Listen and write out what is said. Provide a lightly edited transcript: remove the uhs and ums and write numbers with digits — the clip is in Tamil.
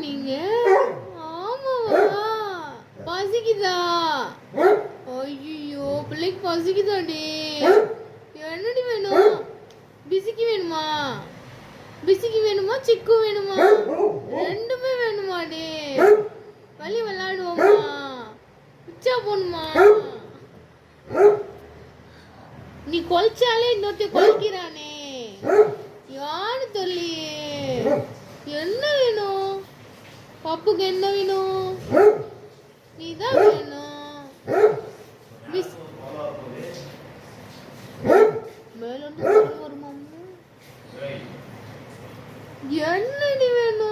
நீங்க? ஆமாவா? பசிக்குதா? ஐயோ பிள்ளைக்கு பசிக்குதாடி. என்னடி வேணும்? பிசிக்கி வேணுமா? பிசிக்கி வேணுமா சிக்கு வேணுமா? ரெண்டுமே வேணுமாடி? வலி விளையாடுவோமா? பிச்சா போணுமா? நீ கொல்ச்சாலே இன்னொருத்த கொல்கிறானே, யாரு தெரியலையே. என்ன வேணும்? பப்புக்கு என்ன வேணும்? நீதான் வேணும். மேல வருமா? என்னடி வேணும்?